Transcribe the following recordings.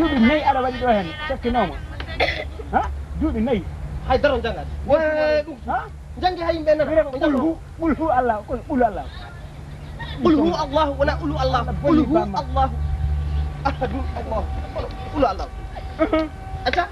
duuɓi 4 aɗa waɗi ɗo hen cekkinomo ha duuɓi 4 haydara o janggat ɗum ha jangi hay yimɓe nana qul hu allah qul allah qul hu allah wona ulu allah qul hu allah ahadu allah ulu allah acca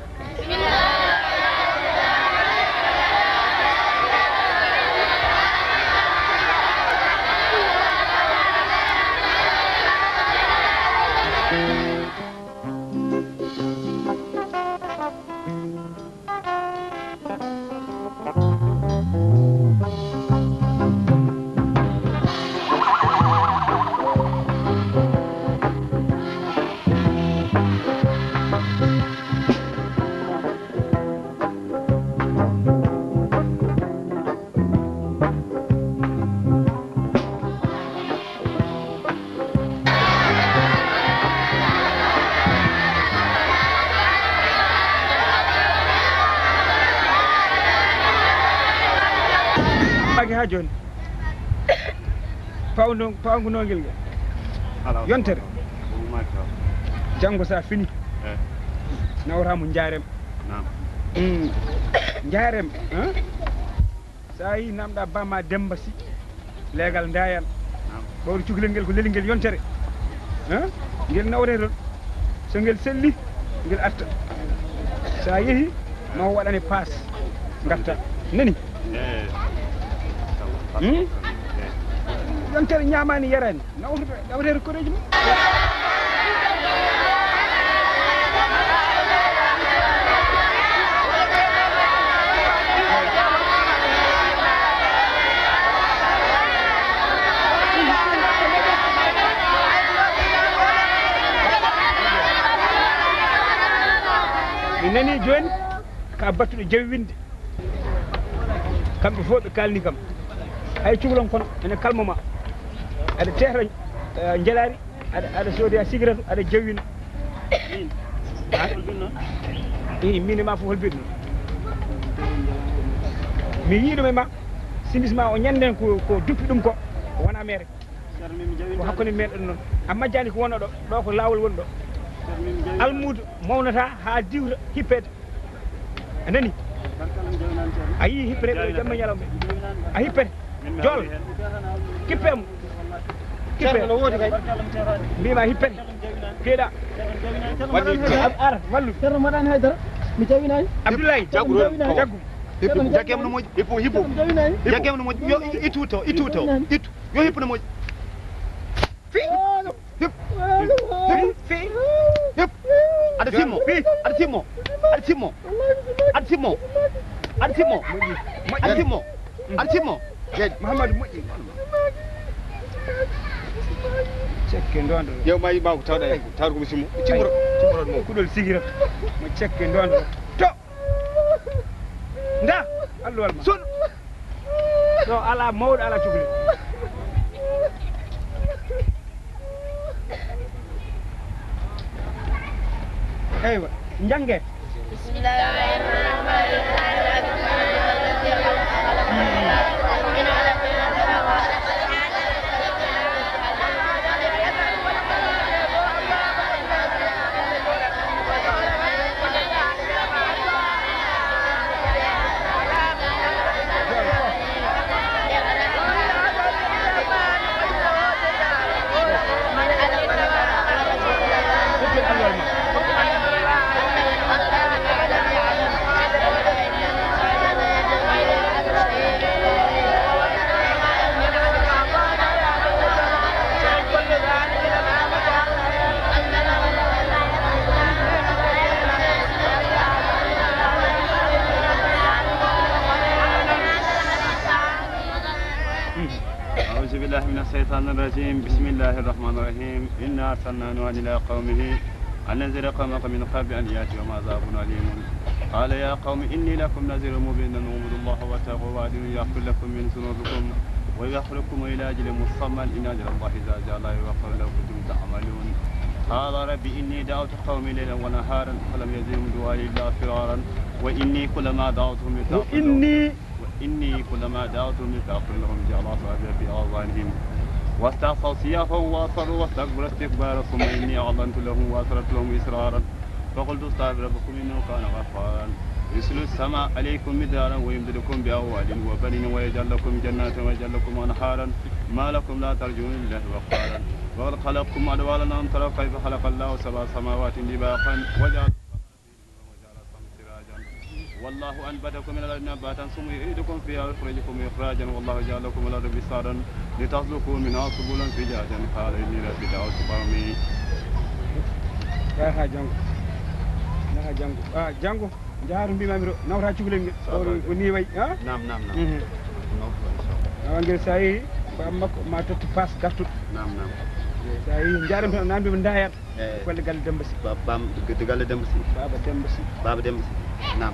ha joni pawngu nongel ngel yontere janggo sa fini nawramo jaarem jaarem sa yi namɗa bamma Demba Sy leegal ndayan ɓawri cukalel ngel ko lelingel yontere ngel nawre ɗon so ngel selli ngel arta sa yeehi ma waɗane paas gatta nani yontere ñamani yarani nawrere koreji mum mi nani joni ka battuɗo jawi winde kamɓe fof ɓe kalni kam hay cukalon kono ene kalmama aɗa tehra jalari aɗa soodoya cigarette aɗa jawwino i min e ma fof holbiɗo mi yiiɗum e ma simisma o ñanden ko duppi ɗum ko wona mere ko hakkude meɗen noon a majjani ko wona ɗo ko lawol woni ɗo almudo mawnata ha diwta hippede a nani a yii hippere ɗo jamma ñalawɓe a hippete jol kippemo kippe no wodi kay mbima hippete keeɗa ara wallu ceerno maɗani haydara mi jawinani Abdoulaye jaggu jaggem no moƴƴi hippo jaggem no moƴƴi yo ittu yo hippo no moƴƴi hip aɗa timmo Mahamadou moƴƴi cekke ndondo yew ma yima ko tawɗa tawde komo simmo cimmoroɗo mo kuɗol sigira mo cekke ndondo to nda alluwal ma son ɗo ala mawɗo ala cukalel eywa jangue من الشيطان الرجيم بسم الله الرحمن الرحيم إنا أرسلنا نوحا إلى قومه أن أنذر قومك من قبل أن يأتيهم عذاب أليم قال يا قوم إني لكم نذير مبين أن اعبدوا الله واتقوا وأدعوه يغفر لكم من ذنوبكم ويغفركم إلى أجل مسمى إن أجل الله إذا جاء لا يغفر لو كنتم تعملون قال ربي إني دعوت قومي ليلا ونهارا فلم يزدهم دعائي إلا فرارا وإني كلما دعوتهم وإني كلما دعوتهم لتغفر لهم جعل أصابع في آذانهم واستعصوا ثيابهم وأصروا واستكبروا استكبارا ثم إني أعلنت لهم وأسررت لهم إسرارا فقلت استغفر ربكم انه كان غفارا يرسل السماء عليكم مدرارا ويمددكم باموال وبنين ويجعل لكم جنات ويجعل لكم انهارا ما لكم لا ترجون لله وقارا وقد خلقكم ادوالا ان تروا كيف خلق الله سبع سماوات طباقا وجعل والله أنبتكم من الأرض نباتا ثم يعيدكم فيها ويخرجكم إخراجا والله جعل لكم الأرض بساطا لتسلكوا منها سبلا فجاجا قال إني لبدعوت قومي. يا جانغو جانغو جار بما ميرو نورا تشغلين وني وي نعم ngir say ba makko ma totti fas gartu نعم say jaram tan nambe mo ndayat golle galle dembasi بام galle dembasi baba dembasi نعم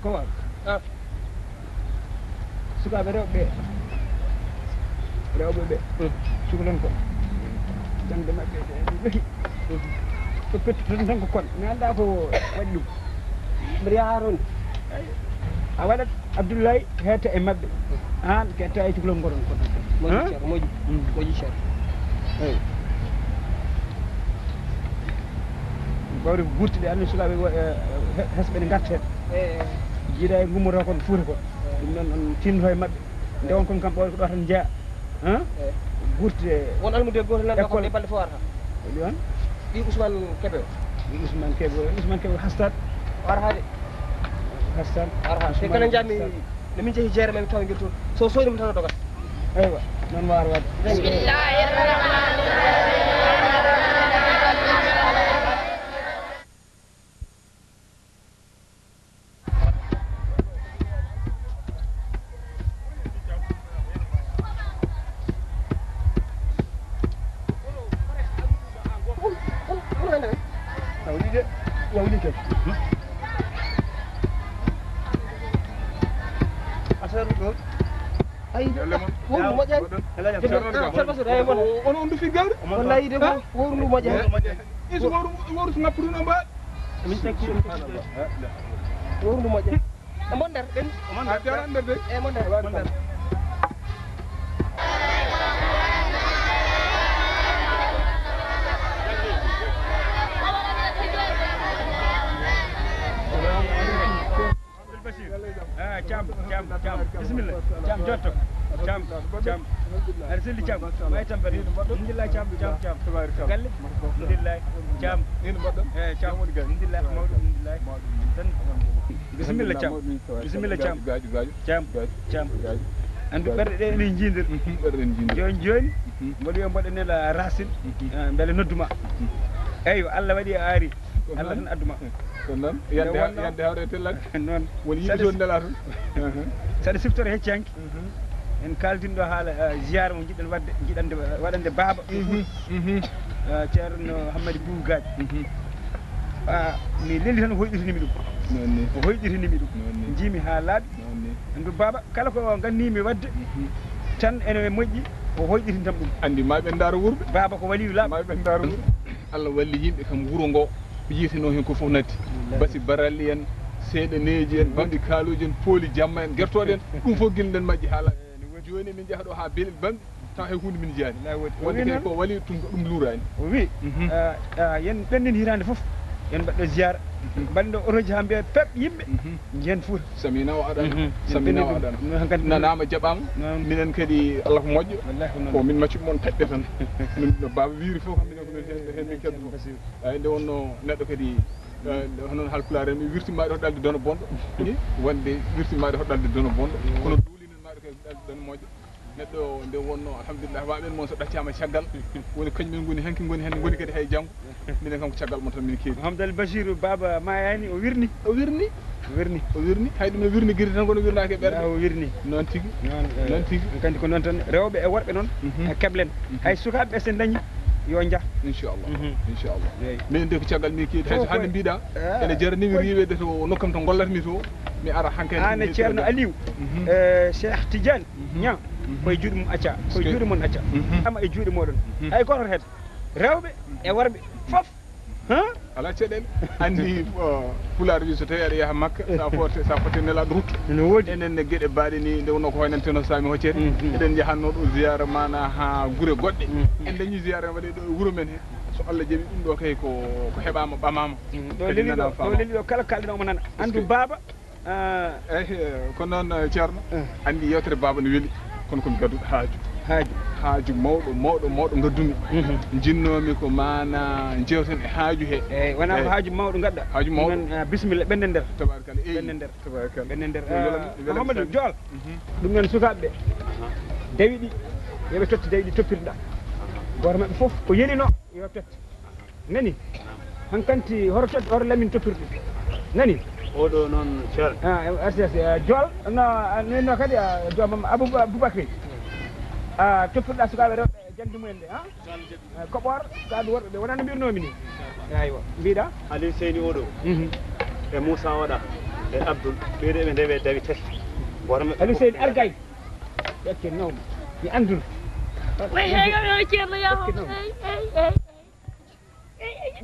ko wa suka be rewbe cukalon ko jangde mabbe ko pettuton tan ko kon mi anda ko waɗi ɗum mbiɗa yaron a waɗat Abdoulaye hetta e mabɓe an ketta e cukalon goɗon kon moƴi ceer eyi ɓawde ko gurtiɗe anndi sukaɓe hesɓe ɗe garta hen jiiɗa e gummoto kon fuuta kon ɗum noon on tinnoto e mabɓe nde on kon kam ɓawde ko ɗo tan jeeya gurtide won almude goto nan ko balɗe fo warata ɗi on ɗi Ousmane Kébé Ousmane Kébé hastat warata de hastan te kala jammi nde min jeehi jeere men taw guel toon so soynima tan o dogat eywa noon waara wadde yawli ke asar ɗo ay wondu moƴƴani ceerno ay mon on du fi gawde wallahi de wondu moƴƴani iso woru ngappudu no mbaɗ min takki wondu moƴƴani e mon nder ɗen a dewɗa nder de e mon nder Cam bismillah Cam jotto Cam aɗa selli Cam way tampere alhamdulillah Cam galle alhamdulillah Cam Cam alhamdulillah mawɗo alhamdulillah tan bismillah Cam andu ɓerɗe ɗe ene jiidir joni mboɗo yo mboɗenela racine beele nodduma eyyo Allah waɗi a aari Allah tan adduma ko noon yande hawre tellak noon woni yimɓe toon ndela toon saɗa siftoro heccanki en kaltinɗo haala ziyara mo jiɗɗen wadde jiɗande waɗande baaba ceerno Hammady Boubou Gadji mi lelli tan hoyɗitinimi ɗum nonni o hoyɗitinimi ɗum jiimi ha laaɓi andu baaba kala ko gannimi wadde tan ene moƴƴi o hoyɗitin tam ɗum andi maɓe daaro wuurɓe baaba ko waliyu laaɓa maɓe daaro wuurɓe Allah walli yimɓe kam wuuro ngo yitino hen ko fof natti basi baralli en seeɗa neeji en bamɗi kaaluji en pooli jamma en guertoɗe en ɗum fof guilɗen majji haala joni min jaaha ɗo ha beeɗe bamɗi taw hay hunde min jaani wonde kadi ko wali ɗum luurani o wi yen ɓenndin hirande foof yen mbaɗɗo ziyara mbaɗɗo otoji ha mbiya pep yimɓe jeen Fouta samina o aɗana samina o aɗana nanama jaɓama minen kadi Allah ko moƴƴo ko min maccuɓe moon taƴɓe tan min no baba wiiri fof kam minen komin hen min keddo fof eyi nde wonno neɗɗo kadi honon halpulaar en mi wirtimaɗe hoɗɗalde dono bonɗo wonde wirtimaɗe hoɗɗalde dono bonɗo kono duulinen maɗe kadi hoɗɗalde dono moƴƴo neɗɗo nde wonno alhamdulillah waɓen moon so ɗaccama caggal woni kañumen goni hanki goni hen goni kadi hay janggo minen kam ko caggal moon tan min keewi Hamdal Bachir baba mayani o wirni hay ɗum ne wirni guiri tan kono wirnaki e ɓerɗe o wirni noon tigui noon tigui kandi ko noon tan rewɓe e worɓe noon keblen hay sukaɓeɓe sen dañi yo jah inchallah min de ko caggal min keeɗi hayso hande mbiɗa ene jaranimi riwede to nokkam to gollatmi to mi ara hankkadi an ceerno Aliou Cheikh Tidiane ña koye juuɗe mum acca koye juuɗe mon acca ama e juuɗe moɗon hay goto hedde rewɓe e worɓe foof ala ceɗele andi pulaar wi so tawi aɗa yaha makka sa foti nelaɗo hutto no woodi enen ne gueɗe mbaɗe ni nde wonno ko hoynanteno sami hoccede eɗen jahanno ɗo ziyara mana ha guure goɗɗe en dañi ziyara en waɗe ɗo e wuuro men he so Allah jaɓi ɗum ɗo kay ko heɓama ɓamama ɗo leli ɗo kala kalɗo omo nana andu baba eyi ko noon ceerno andi yewtere baba ne weeli kono komi gadduɗo haaju mawɗo gaddumi jinnomi ko mana jewten e haaju he eyyi wona ko haaju mawɗo gadda haaju mawɗo bisimilla ɓende nder tabarkalla ɓende nder tabarkalla ɓende nder Mamadou Joal ɗum noon sukaɓeɓe dawi ɗi yoɓe totti dawi ɗi toppirɗa goto mabɓe foof ko yelino yo totti nani hankanti horo totti horo lamin toppirɗi nani oɗo noon ceer Joal no kadi joomam Aboubacry toppirɗa sukaɓe rewɓe jandi mumen nde koɓor kaɗu worɓe ɓe wonano mbirnomi ni aywa mbiɗa Ali Seyni oɗo e Moussa oɗa e Abdoul ɓeɗo ɓe ndewe dawi tati Ali Seyni Argay ƴakke nawma mi anduno ceerno yaho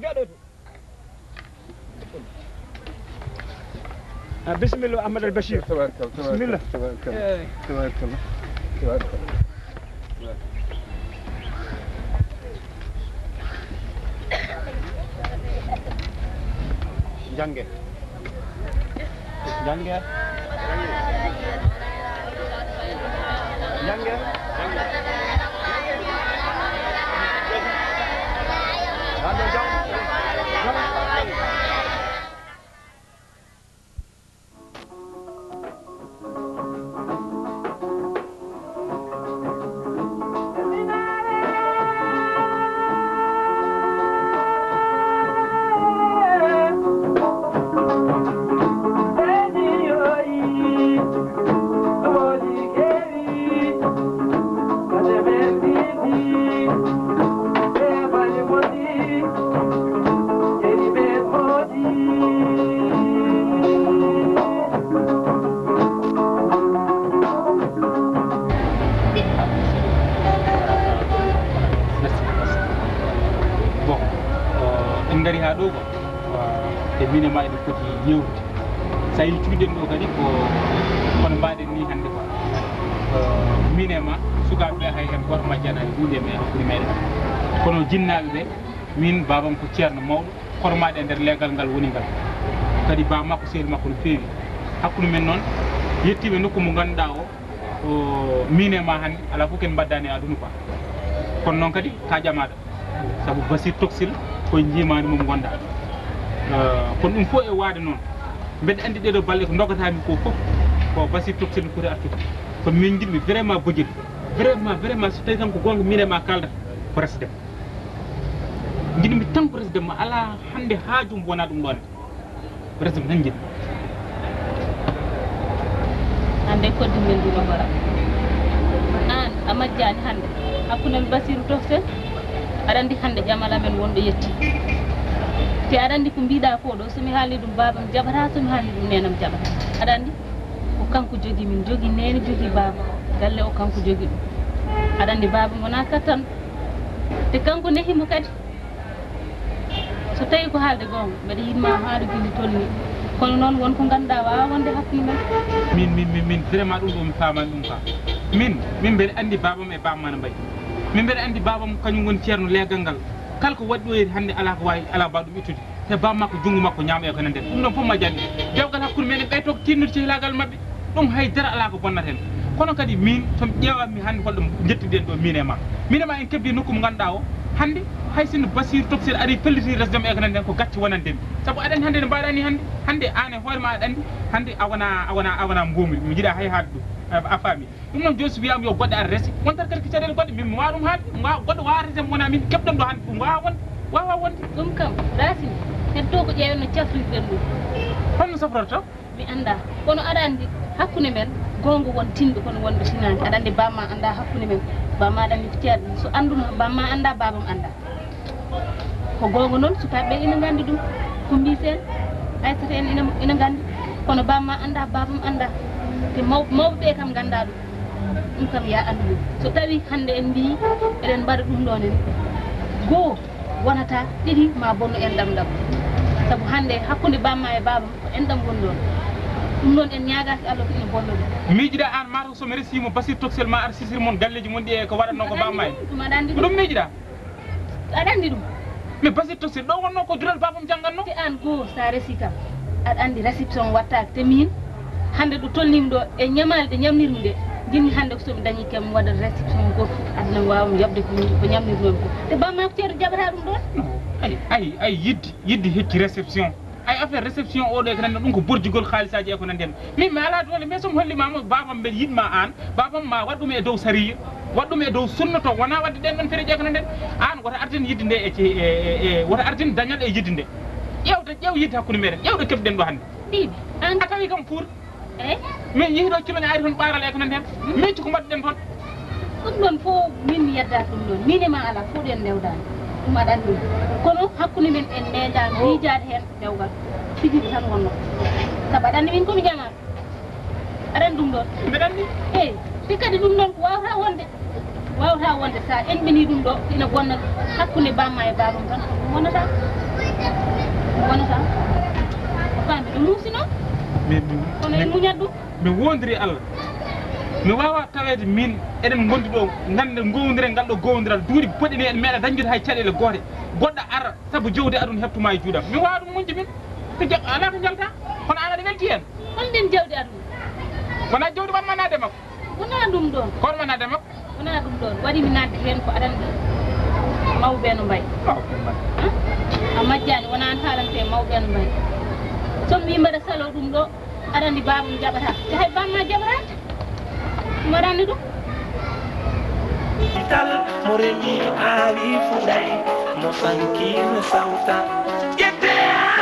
gaɗo to bisimilla Ahmad Al Bachir bisimilla tabarkalla jange ngari ha ɗo ko e mine ma eɗen foti yewtude sa yi cuuɗen ɗo kadi ko kono mbaɗen ni hannde ko mine ma sukaɓeɓe hay hen goto majjana e hunde me hakkude meɗen kono jinnaɓe ɓe min babam ko ceerno mawɗo hormaɗe e nder leegal ngal woni ngal kadi ba makko seedi makko no feewi hakkude men noon yettiɓe nokku mo ganduɗa o mine ma hannde ala fof ken mbaddani e aduna quoi kono noon kadi ka ƴamaɗa saabu Basir Toksil koye jimani mom gonɗa kono ɗum fof e waade noon mbeɗa andi ɗeɗo balle ko dogatami ko fof ko Basir Toksil no foti artude ko min jiɗmi vraiment bojjid vraiment so tawi tan ko gonga mine ma kaldata ko resdem jiɗmi tan ko resdem ma ala hande haajum wona ɗum ɗon resdem tan jiɗmi hande koddi men ɗuma bara an a majjani hande hakkude Basiru Toksil aɗa andi hande ƴamala men wonɗo yetti te aɗa andi ko mbiɗa ko ɗo somi haali ɗum babam jaɓata somi haali ɗum nenam jaɓata aɗa andi ko kanko jogui min jogui nene jogui baba galle o kanko jogui ɗum aɗa andi babam wona kattan te kanko nehimo kadi so tawi ko haalde gonga mbeɗa yinma haade guili tolni kono noon wonko ganduɗa wawa wonde hakkude men min vraiment ɗum ɗo mi famani ɗum ka min mbeɗa andi babam e bamma no mbayi min mbeɗa andi babam kañum woni ceerno leegal ngal kala ko waɗi ɗo yedi hannde ala ko wawi ala mbaɗum ittude te bam makko junngo makko ñaama e ko nande ɗum ɗon fof ma janni dewgal hakkude meɗen ɓeyto ko tinnude cehilagal mabɓe ɗum haydara ala ko bonnata hen kono kadi min somi ƴeewami hannde holɗo jettiɗen ɗo min e ma en kebbi nokku mo ganduɗa o hannde hay sinno Basir Toksil ari pellitiri resdem e ko nande ko gacce wonandemi saabu aɗa andi hannde no mbaɗani hannde an e hoore ma aɗa andi hannde a wona mbomri mi jiiɗa hay haade ɗum a faami ɗum noon joni so wiyama yo goɗɗo ara resi wontat kadi ko caɗele goɗɗe min mi wawa ɗum haalde goɗɗo wawa resem wona min keɓɗam ɗo hannde ɗum wawa wonde ɗum kam Racine heddo ko ƴeewen no cafrirɗen ɗum holno safrorto mi anda kono aɗa andi hakkude men gonga won tinɗo kono wonɓe tinani aɗa andi bamma anda hakkude men bamma aɗa andi ko ceerno so anduno bamma anda babam anda ko gonga noon sukaɓeɓe ina gandi ɗum ko mbisen Aissata en ina gandi kono bamma anda babam anda te mawɓe kam ganda ɗum kam ya andu ɗum so tawi hande en mbi eɗen mbaɗa ɗum ɗon en goho wonata ɗiɗi ma bonno en ɗam sabu hande hakkunde bamma e baba ko enɗam woni ɗon ɗum noon en ñagaki Allah ko ina bonnoɗo miijiɗa an mataw somi resimo basir toxel ma ar sisir mon galleji mon ɗi e ko waɗatno ko bamma e ɗum aɗa andi ɗum miijiɗa aɗa andi ɗum mais basir toxel ɗo wonno ko dural babam jangganno te an goo sa resi kam aɗa andi réception wattaki te min hande ɗo tolnimi ɗo e ñamali ɗe ñamnirmi ɗe jinmi hande ko somi dañi kam mi waɗa réception goto aduna wawmi yobde ko ñamnirnomi ko te bamma ko ceerno jaɓata ɗum ɗon ay yidde hecci réception ay affaire réception oɗo ko nande ɗum ko borjugol haalisaji e ko nande hen min mi ala dole mais somi hollimama babam mbeɗa yiɗma an babam ma waɗɗum e dow sariya waɗɗum e dow sunna to wona wadde ɗen ɗon fereji e ko nande hen an woto ardin yidde nde e woto ardin dañal e yidde nde ƴew yidde hakkude meɗen ƴewɗo keɓɗen ɗo hande ɗiɓe a tawi kam pour eyyi min yeehiɗo kiloña ari toon ɓaral e ko nande hen mecci ko mbaɗɗen toon ɗum ɗon fof min mi yeddata ɗum ɗon min e ma ala fof ɗen ndewdani ɗum aɗa andi ɗum kono hakkude men en meeɗa miijade hen dewgal sigiɗi tan wonno saabu aɗa andi min komi jamaɗo aɗa andi ɗum ɗon mbeɗa andi eyyi te kadi ɗum ɗon ko wawata wonde sa elɓini ɗum ɗo ina bonna hakkude bamma e babam tan wonata famɓe ɗo muusi noon kono en muñat ɗum mi wondiri Allah mi wawa tawede min eɗen gondi ɗo gande gowodiren ngal ɗo gowodiral duuɗi boɗini en meeɗa dañgude hay caɗele goote goɗɗo ara saabu jowdi aduna heɓtuma e juuɗam mi wawa ɗum muñde min ala ko jalta kono an aɗa welti hen holɗen jawdi aduna wona jawdi wan manade makko wona ɗum ɗon kono manade makko wona ɗum ɗon waɗimi nadde hen ko aɗa andi mawɓe no mbayi a majjani wona an haalante mawɓe no mbayi somi wi mbaɗa salo ɗum ɗo aɗa andi babam jaɓata te hay bamma jaɓata ɗum aɗa andi ɗum tal mo remi awi fuɗay mo sanki no sawta ƴette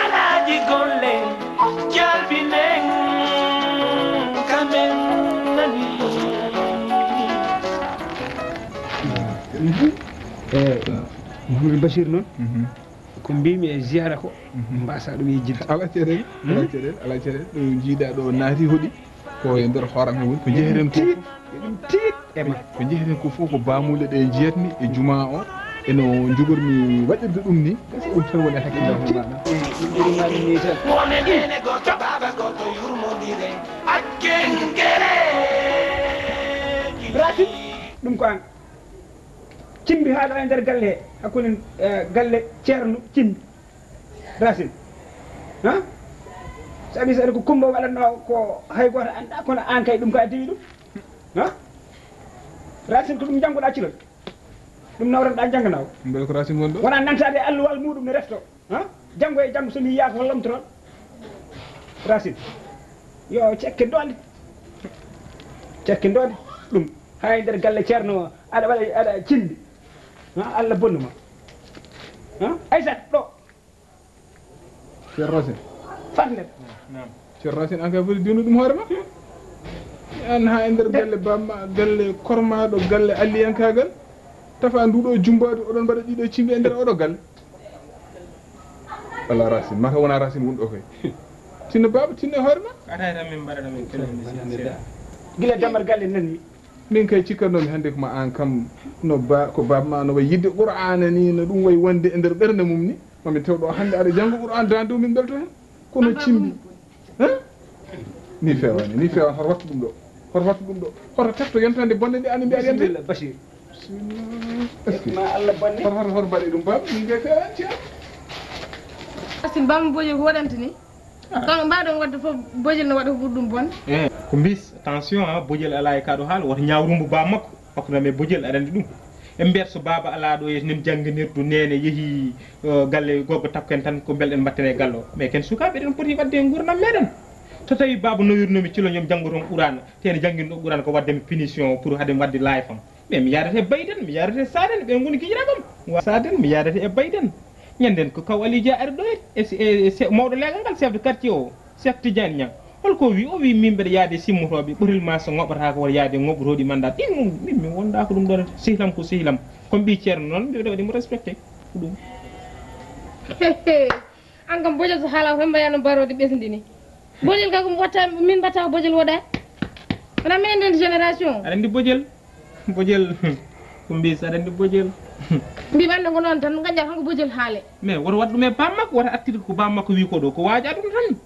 alaji golle jalbinen kamen nani Mouhamadou Bachir noon ko mbimi e ziyara ko mbasa ɗum yejjide ala caɗele ala caɗele ɗo jiiɗa ɗo naati hoɗi ko e nder hooram he woni ko jeehiren ko ɗum tiit ema ko jeehiren ko fof ko bamule ɗe jiyatmi e juma o eno jogormi waɗirde ɗum ni gasi ɗum tan woni hakkille maɗa ɗumɗirimaɗum ni tan wone nene goto baba goto yurmodire akkengere Racine ɗum ko an cimbi haala e nder galle he hakkude galle ceerno cimbi Racine ha sabi saɗa ko Coumba waɗatno ko hay goto anda kono an kay ɗum ko a dewi ɗum ha Racine ko ɗum janggoɗa cilol ɗum nawranɗa janganaw mbele ko Racine woni ɗo wona nantade alluwal muɗum ne refto ha janggo e janggo somi yiya ko lomtoton Racine yo cekke ndode ɗum hay nder galle ceerno aɗa waɗa aɗa cimbi ha Allah bonnuma ha Aissata ɗo ceerno Racine fatnet ceerno Racine an kay foti diwnu ɗum hoore ma an ha e nder galle bamma galle kormaɗo galle alliyankagal tafa nduɗo jumbade oɗon mbaɗa ɗiɗo cimbi e nder oɗo galle walla Racine mata wona Racine wonɗo koy tinno baba tinno e hoore ma atayta min mbaɗata min kene guila dammal galle nanmi min kay cikkannomi hannde ko ma an kam no ko babma no wayi yidde qur'ana ni no ɗum wayi wonde e nder ɓernde mum ni mami tewɗo hannde aɗa janngo qur'an dandu min belto hen kono cimbi ni fewani hoto wattu ɗum ɗo hoto tefto yentande bonde nde andi mbi aɗa yente Bachir est-ce ma Allah bonne hoto mbaɗe ɗum baba min kay fewani ceerno Racine bamma bojel ko waɗanta ni kanko mbaɗon wadde fof bojel no waɗa ko ɓuri ɗum bonde ko bis attention ha bojel ala e kaɗo haala woto ñawrumbo ba makko hakkude bojel aɗa andi ɗum en mbiyata so baba ala ɗo nen jangganirdu nene yeehi galle goggo takko en tan ko belɗen mbatten e galle o mais ken sukaɓe eɗen poti wadde e gurdam meɗen so tawi baba noyirnomi ciloñom janggo toon ɓurana tene jangguino ɗo ɓurana ko waddemi punition pour haade wadde layfam mais mi yadate bayden mi yadate saden ɓe goni guiƴiraɓam saden mi yadate e bayden ñanden ko kaw Aliou Dia ari ɗo e mawɗo leegal ngal chef de quartier o Cheikh Tidiane Niang holko wi o wi min mbeɗa yaade simmotoɓe ɓoril ma so ngoɓata ko wona yaade ngoɓotoɗi mandat ɗin mum min mi wonda ko ɗum ɗon sehlam ko sehlam comme mbi ceerno noon mbiɗa waɗimo respecté ko ɗum an kam bojel so haala ko mbayano barode ɓesdini bojel ka ko watta min mbatta ko bojel woɗani wona min nden génération aɗa andi bojel ko mbis aɗa andi bojel mbi bande ko noon tan gaƴa tan ko bojel haale mais woto wat ɗum e bammakko wota attide ko bammakko wi ko ɗo ko waaja ɗum tan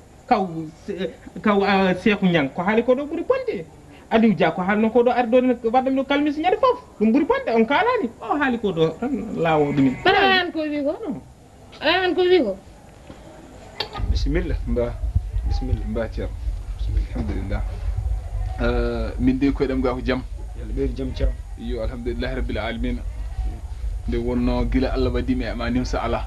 kaw Seeku Ñang ko haali ko ɗo ɓuuri bonde Aliou Dia ko haalno ko ɗo ari ɗo waɗɗami ɗo kalmisi ñande fof ɗum ɓuuri bonde on kalani o haali ko ɗo tan laawo ɗumin aɗa an ko wi ko aɗa an ko wi ko bisimilla mba bisimilla mba ceerno alhamdulillah min de koyɗam ga ko jaam yalla ɓeydi jaam ceerno yo alhamdulillahi rabbil alamina nde wonno gila Allah waɗimi e ma nimsa ala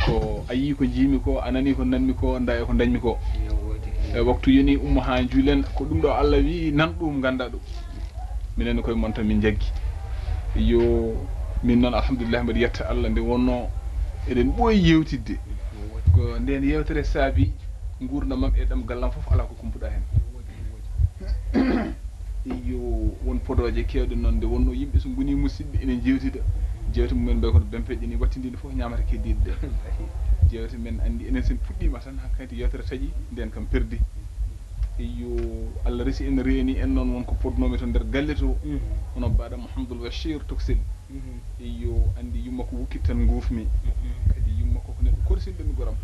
ko a yii ko jiimi ko a nani ko nanmi ko nda e ko dañmi ko e waktu yoni ummo ha juulen ko ɗum ɗo Allah wi nan ɗum ganda ɗum minen koye mon tan min jaggi yo min noon alhamdulillah mbaɗa yetta Allah nde wonno eɗen ɓooyi yewtidde ko nden yewtere saabi gurdamam e ɗam gallam fof ala ko kumpuɗa hen yo won podoje kewɗe noon nde wonno yimɓe so goni musidɓe enen jewtida jewte mumen mbay koto bempeƴe ni wattidinde fof ñamata keddiɗe ɗe jewte men andi enen sen puɗɗima tan hankkadi yewtere taƴi nden kam perdi yo Allah resi en reeni en noon wonko podnomi to nder galle to hono mbaɗa Mouhamadoul Bachir Toksel yo andi yumma ko wukkit tan gufmi kadi yumma koko neɗɗo korsinɗomi goram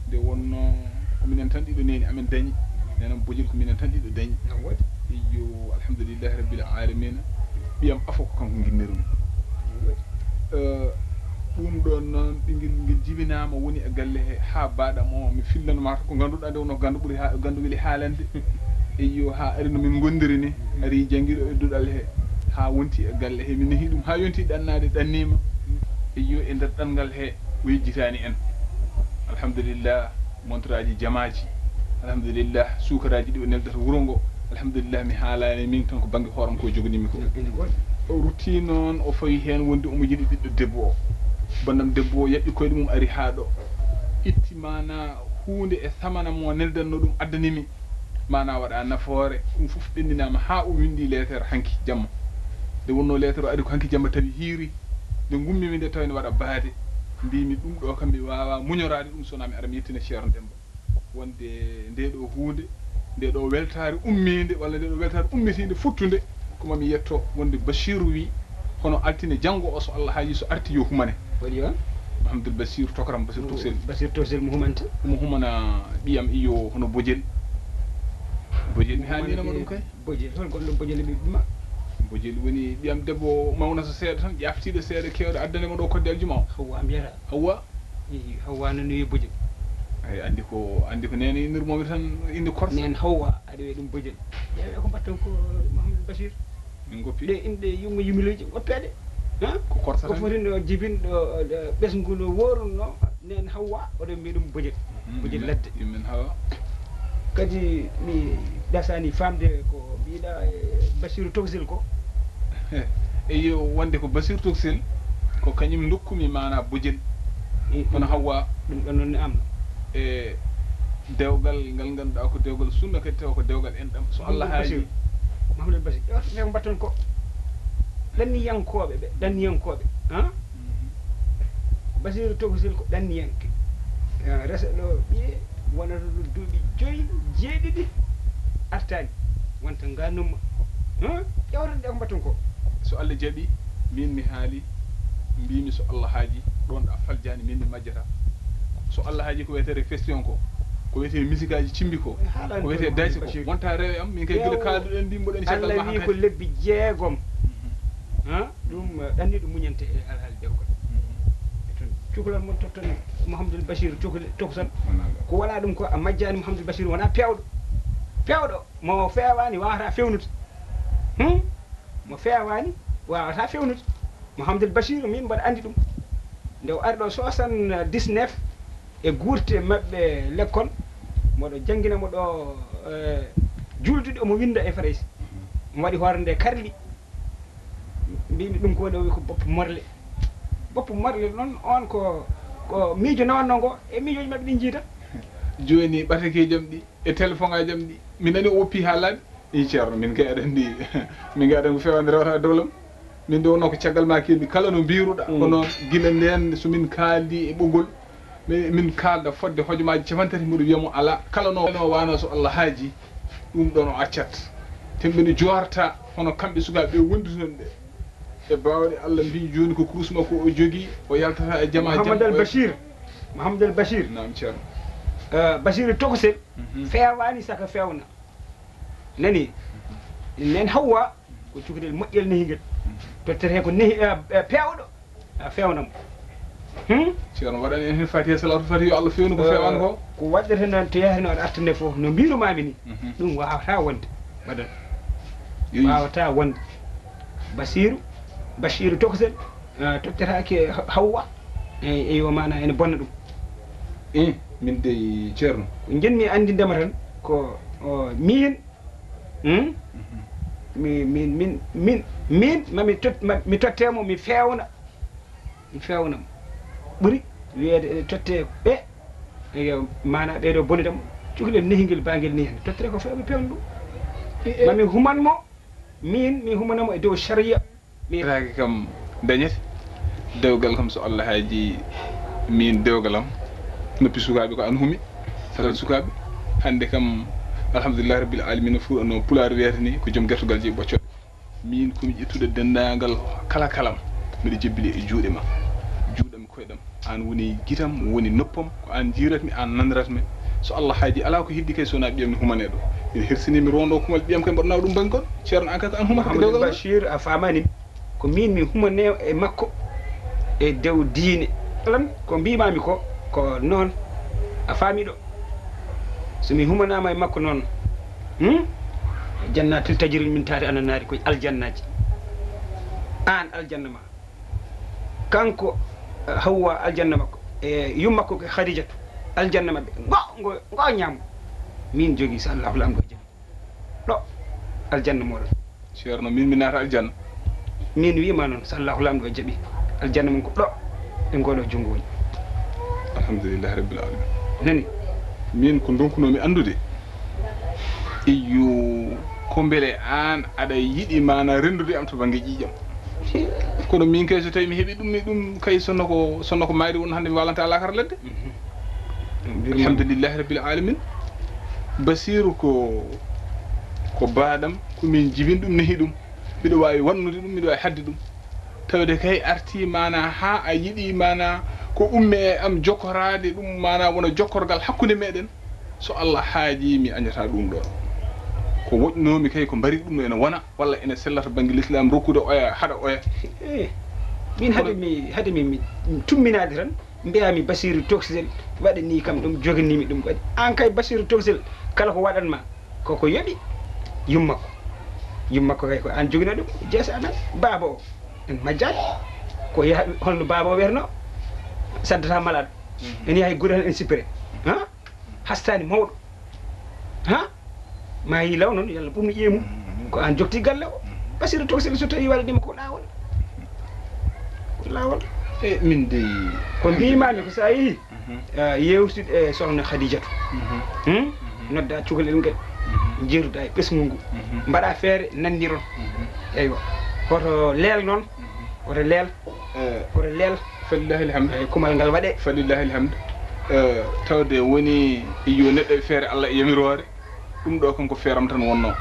nde wonno ko minen tan ɗiɗo neni amen dañi nenan bojil ko minen tan ɗiɗo dañi yo alhamdulillahi rabbil alamina ɓiyam afo ko kanko guinnirumi ɗum ɗon noon ɓinguel ngel jibinama woni e galle he ha baɗam o mi fillanma ko ganduɗa nde wonno gandu ɓuuri gandu weeli haalande yo ha ari no min gondiri ni ari jangguiɗo e duɗal he ha wonti e galle he min nehi ɗum ha yonti ɗannade ɗannima yo e nder ɗanngal he o yejjitani en alhamdulillah montre aji jamaji alhamdulillah sukaraji ɗi o neldata wuuro ngo alhamdulillah mi haalani min tan ko banggue hooram ko jogonimi ko o rutti noon o fawi hen wonde omo yiɗi ɓiɗɗo debbo o bandam debbo o yaɓɓi koyɗe mum ari ha ɗo itti mana hunde e samana mo neldanno ɗum addanimi mana waɗa nafoore ɗum foof ɓendinama ha o windi lettere hanki jamma nde wonno lettere o ari ko hanki jamma tawi hiiri nde gummimi nde tawi ne waɗa baade mbimi ɗum ɗo kam mi wawa muñorade ɗum sona mi ara mi yettina Cheikh Demba wonde nde ɗo hunde nde ɗo weltare umminde walla nde ɗo weltare ummitinde futtude ko mi yetto wonde Bachir wi hono altine janggo o so Allah haaji so arti yo humane waɗi on Mouhamadoul Bachir Tokram Bachir Toksel Bachir Toksel mo humanta mo humana ɓiyam iyo hono bojel mi haalinama ɗum kay bojel hol gonɗo bojel ɓi ɗuma bojel woni ɓiyam debbo mawna so seeɗa tan ƴaftiɗo seeɗa kewɗe addanema ɗo kodde aljuma o Hawwa mbiyata Hawwa Hawwa nani wi bojel ay andi ko nene innirmomi tan inde korsa nen Hawwa aɗa wiya ɗum bojel ƴeewe ko mbatten ko Mouhamadoul Bachir min goppi ɗe inde yummo yimiloji goppede ko korsa ko foti ɗo jibinɗo ɓesgu no worunno nen Hawwa oɗon mbiya ɗum bojel bojel ladde yummen Hawa kadi mi ɗasani famde ko mbiɗa Bachir Toksel ko eyo wonde ko Bachir Toksel ko kañum dokkumi mana bojel hono Hawwa ɗum ɗon noon ne am e dewgal ngal ganduɗa ko dewgal sunna kadi taw ko dewgal enɗam so Allah haaji Mouhamadoul Bachir ƴewta ko mbatton ko ɗanniyankoɓe ɓe ɗanniyankoɓe Bachir Toksel ko ɗanniyanke resa ɗo ɓiye wonata ɗo duuɓi 5 jeeɗiɗi artani wonta ganumma ƴewta ɗe ko mbatton ko so Allah jaaɓi min mi haali mbimi so Allah haaji ɗon ɗa faljani min mi majjata so Allah haaji ko wiyete question ko wiyete musique aji cimbi ko wiyete daysi ko wonta rewe am min kay gila kalduɗen ndi mboɗen caggal ma Allah wi ko lebbi 6 ɗum ɗanni ɗum muñante e alhaali dewgal ton cukalal mon totton Mouhamadoul Bachir Toksel ko wona ɗum ko a majjani Mouhamadoul Bachir wona pewɗo mo fewani wawata fewnude mo fewani wawata fewnude Mouhamadoul Bachir min mbaɗa andi ɗum nde o ari ɗo 79 e guurte maɓɓe l'école moɗo jangguinamo ɗo juldude omo winda e Fraysi mo waɗi hoore nde karli mbimi ɗum ko woni o wi ko boppu morle noon on ko miijo nawanno ngo e miijoji maɓɓe ɗi jiita joni ɓatake jam ɗi e téléphone ajam ɗi mi nani o woppi haalade i ceerno min kay aɗa andi min kay aɗa ko fewande rewata dowlam min nde wonno ko caggal ma kelmi kala no mbiruɗa kono guila nden somin kaaldi e ɓoggol min kalda fodde hojomaji 50 mbiɗo wiyamo ala kala no wano so Allah haaji ɗum ɗon o accat temɓe ne jorta hono kamɓe sukaɓe wondi toon ɓe e bawɗe Allah mbi joni ko kurus makko o jogui o yaltata e jama Mouhamadou Al Bachir Mouhamadou Al Bachir nam ceerno Bachir tokosel fewani saka fewna nani nen Hawwa ko cukudel moƴƴel nehiguel tottete ko nehi pewɗo fewnamo ceerno waɗani en hen fatiha salatu fatiha yo Allah fewnu ko fewani ko ko waɗɗete noon to yahino aɗa artande fof no mbirumami ni ɗum wawata wonde waɗan wawata wonde Bachir tokosel tottetake Hawwa eyo mana ene bonna ɗum min de ceerno ko jenmi andindema tan ko min mi tottemo mi fewnamo ɓuuri wiyede ene totte ɓe mana ɓeɗo bonidam cukalel nehiguel baguel ni hen tottere ko fewɓe pewno ɗum mami humanmo mi humanamo e dow sharia taki kam dañete dewgal kam so Allah haaji min dewgalam noppi sukaɓe ko an humi sagal sukaɓe hande kam alhamdulillah rabbil alamin fu no pulaar wiyata ni ko joom gertogal jeeyi ɓoccoɗe min komi ƴettude dendagal kala kalam mbiɗa jebbili e juuɗe ma juuɗam koyɗam an woni guitam woni noppam ko an jiratmi an naniratmi so Allah haaji ala ko heddi kay sowona ɓiyam mi humane ɗo ina hersinimi rondo kumal ɓiyam kay mbaɗa nawa ɗum bangol ceerno an kay ko an humata Mouhamadou Bachir a famani ko min mi humane e makko e dow diine lan ko mbimami ko noon a faami ɗo somi humanama e makko noon jannatul tajri min taati ananari ko aljannaji an aljanna ma kanko Hawwa aljanna makko e yummakko ko Khadijatu aljanna mabɓe ngo ñamgo min jogui so Allah lam go jaam ɗo aljanna moɗon ceerno min mi naata aljanna min wima noon so Allah lam go jaaɓi aljanna mum ko ɗo e ngoɗo junggo woni alhamdulillahi rabbil alamin nani min ko donkunomi andude iyo ko beele an aɗa yiiɗi mana rendude am to banggue ƴiƴam kono min kay so tawi mi heeɓi ɗum kay sonno ko mayri won hande mi walanta lakara ledde alhamdulillahi rabbil alamin Basiru ko baɗam komin jibin ɗum nehi ɗum mbiɗo wawi wannude ɗum mbiɗo wawi hadde ɗum tawde kay arti mana ha a yiiɗi mana ko umme e am jokkorade ɗum mana wona jokkorgal hakkude meɗen so Allah haaji mi añata ɗum ɗo ko woƴnomi kay ko mbari ɗum ene wona walla ene sellata banggue l'islam rokkude oya haɗa oya min hade mi tumminade tan mbiyami Basiru tokosel waɗi ni kam ɗum joganimi ɗum waɗi an kay Basiru tokosel kala ko waɗanma koko yoɓi yummakko kay ko an jogino ɗum jeesa amen baba o en majjani ko yaha holno baba o wiyatno saddata malade en yahay guure tan en sippere hastani mawɗo ma yi law noon yalla ɓumno ƴeemu ko an jokti galle o Basiru tokosel so tawi waɗanima ko lawol min de ko mbimami ko sa yeehi yewtude e sohna Khadijatu nodda cukalel ngel jeeruɗa e ɓesgu ngu mbaɗa feere nandiron eywa hoto leel noon hoto leel falillahi alhamdu kumal ngal waɗe falillahi alhamdu tawde woni yo neɗɗo e feere Allah e yamirore ɗum ɗo kam ko feeram tan wonno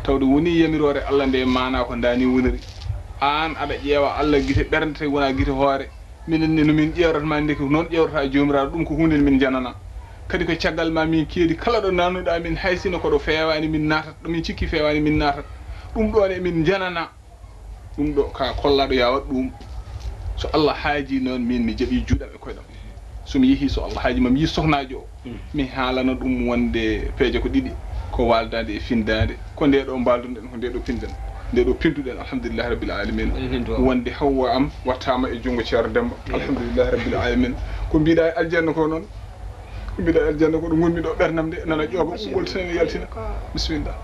tawde woni yamirore Allah nde mana ko dani woniri an aɗa ƴeewa Allah guite ɓernde tawi wona guite hoore minen ni nomin ƴewratma ndeke noon ƴewrata jomiraɗo ɗum ko hunde min janana kadi ko caggal ma min keedi kala ɗo nanuɗa min haysino koɗo fewani min natat ɗo min cikki fewani min natat ɗum ɗon e min janana ɗum ɗo ka kollaɗo ya waɗ ɗum so Allah haaji noon min mi jaaɓi juuɗam e koyɗam somi yeehi so Allah haaji mami yi sohnajo o mi haalana ɗum wonde peeje ko ɗiɗi ko waldade e findade ko nde ɗo mbaldunɗen ko nde ɗo pinden nde ɗo pinduɗen alhamdulillahi rabbil alamin wonde Hawwa am wattama e junggo ceerno Demba alhamdulillahi rabbil alamin ko mbiɗa e aljanna ko noon ko mbiɗa e aljanna ko ɗo gonmi ɗo ɓernam de nana ƴooga ɓoltinane yaltina bisimillah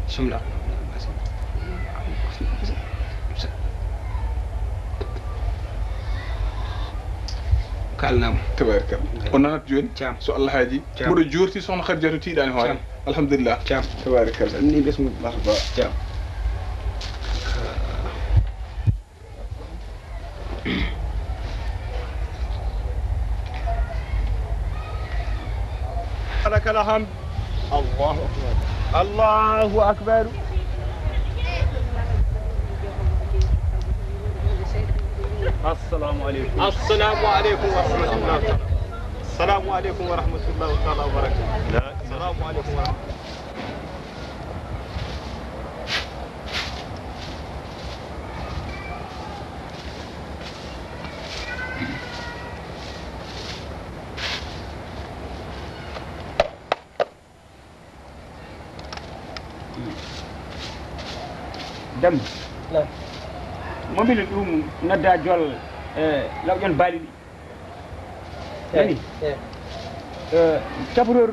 bismillah kalnama tabarikalla o nanat joni so Allah haaji mboɗo jorti sohna Khadijatu tiiɗani hoore alhamdulillah tabarikalla ni ɓesgu marhaba لك الحمد الله أكبر الله أكبر assalamu aleykum assalamu aleykum wa rahmatullahi taala assalamu aleykum wa rahmatullahi taala wa barakatuh assalamu aleykum wa rahmatullahi dem mobile ɗum nodda jol lawƴon baali ɗi nani caporor